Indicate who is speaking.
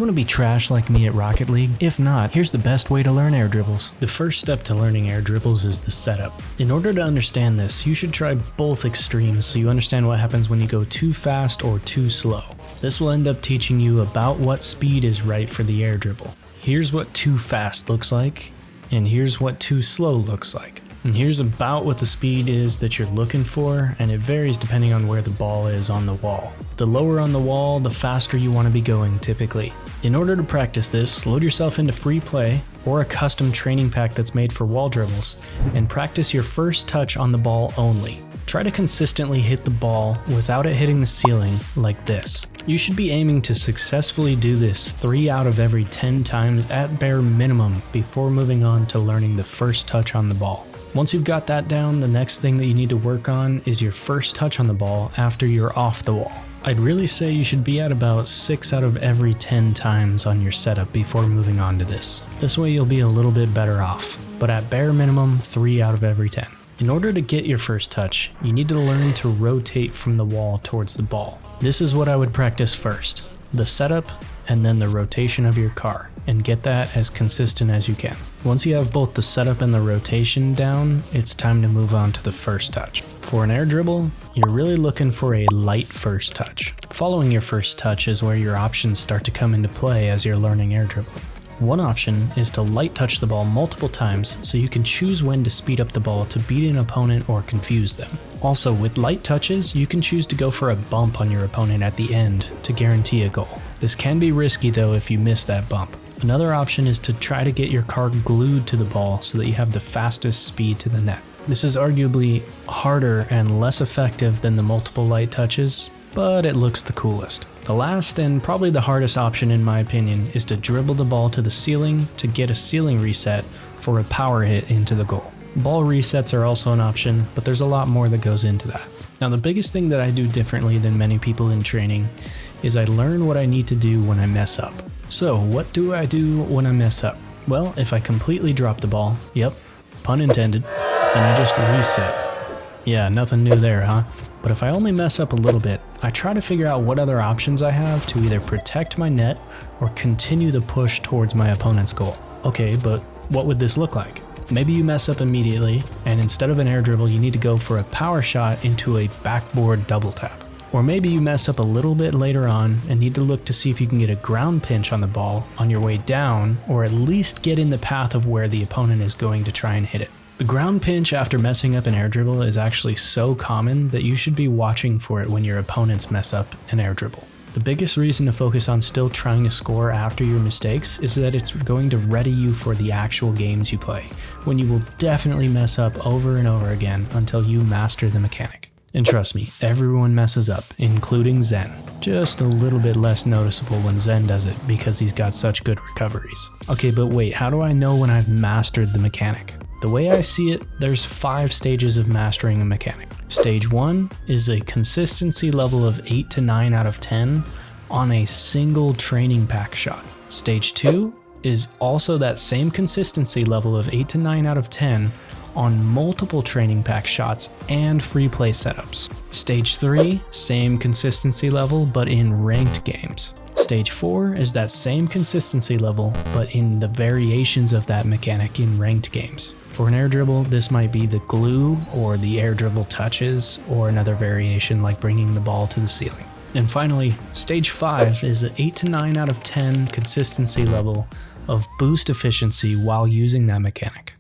Speaker 1: You want to be trash like me at Rocket League? If not, here's the best way to learn air dribbles. The first step to learning air dribbles is the setup. In order to understand this, you should try both extremes so you understand what happens when you go too fast or too slow. This will end up teaching you about what speed is right for the air dribble. Here's what too fast looks like, and here's what too slow looks like. And here's about what the speed is that you're looking for, and it varies depending on where the ball is on the wall. The lower on the wall, the faster you want to be going typically. In order to practice this, load yourself into free play or a custom training pack that's made for wall dribbles, and practice your first touch on the ball only. Try to consistently hit the ball without it hitting the ceiling like this. You should be aiming to successfully do this 3 out of every 10 times at bare minimum before moving on to learning the first touch on the ball. Once you've got that down, the next thing that you need to work on is your first touch on the ball after you're off the wall. I'd really say you should be at about 6 out of every 10 times on your setup before moving on to this. This way you'll be a little bit better off, but at bare minimum 3 out of every 10. In order to get your first touch, you need to learn to rotate from the wall towards the ball. This is what I would practice first, the setup and then the rotation of your car, and get that as consistent as you can. Once you have both the setup and the rotation down, it's time to move on to the first touch. For an air dribble, you're really looking for a light first touch. Following your first touch is where your options start to come into play as you're learning air dribbling. One option is to light touch the ball multiple times so you can choose when to speed up the ball to beat an opponent or confuse them. Also, with light touches, you can choose to go for a bump on your opponent at the end to guarantee a goal. This can be risky though if you miss that bump. Another option is to try to get your car glued to the ball so that you have the fastest speed to the net. This is arguably harder and less effective than the multiple light touches, but it looks the coolest. The last and probably the hardest option in my opinion is to dribble the ball to the ceiling to get a ceiling reset for a power hit into the goal. Ball resets are also an option, but there's a lot more that goes into that. Now the biggest thing that I do differently than many people in training is I learn what I need to do when I mess up. So what do I do when I mess up? Well, if I completely drop the ball, yep, pun intended, then I just reset. Yeah, nothing new there, huh? But if I only mess up a little bit, I try to figure out what other options I have to either protect my net or continue the push towards my opponent's goal. Okay, but what would this look like? Maybe you mess up immediately, and instead of an air dribble, you need to go for a power shot into a backboard double tap. Or maybe you mess up a little bit later on and need to look to see if you can get a ground pinch on the ball on your way down, or at least get in the path of where the opponent is going to try and hit it. The ground pinch after messing up an air dribble is actually so common that you should be watching for it when your opponents mess up an air dribble. The biggest reason to focus on still trying to score after your mistakes is that it's going to ready you for the actual games you play, when you will definitely mess up over and over again until you master the mechanic. And trust me, everyone messes up, including Zen. Just a little bit less noticeable when Zen does it because he's got such good recoveries. Okay, but wait, how do I know when I've mastered the mechanic? The way I see it, there's 5 stages of mastering a mechanic. Stage 1 is a consistency level of 8 to 9 out of 10 on a single training pack shot. Stage 2 is also that same consistency level of 8 to 9 out of 10 on multiple training pack shots and free play setups. Stage 3, same consistency level but in ranked games. Stage 4 is that same consistency level but in the variations of that mechanic in ranked games. For an air dribble, this might be the glue or the air dribble touches or another variation like bringing the ball to the ceiling. And finally, stage 5 is an 8 to 9 out of 10 consistency level of boost efficiency while using that mechanic.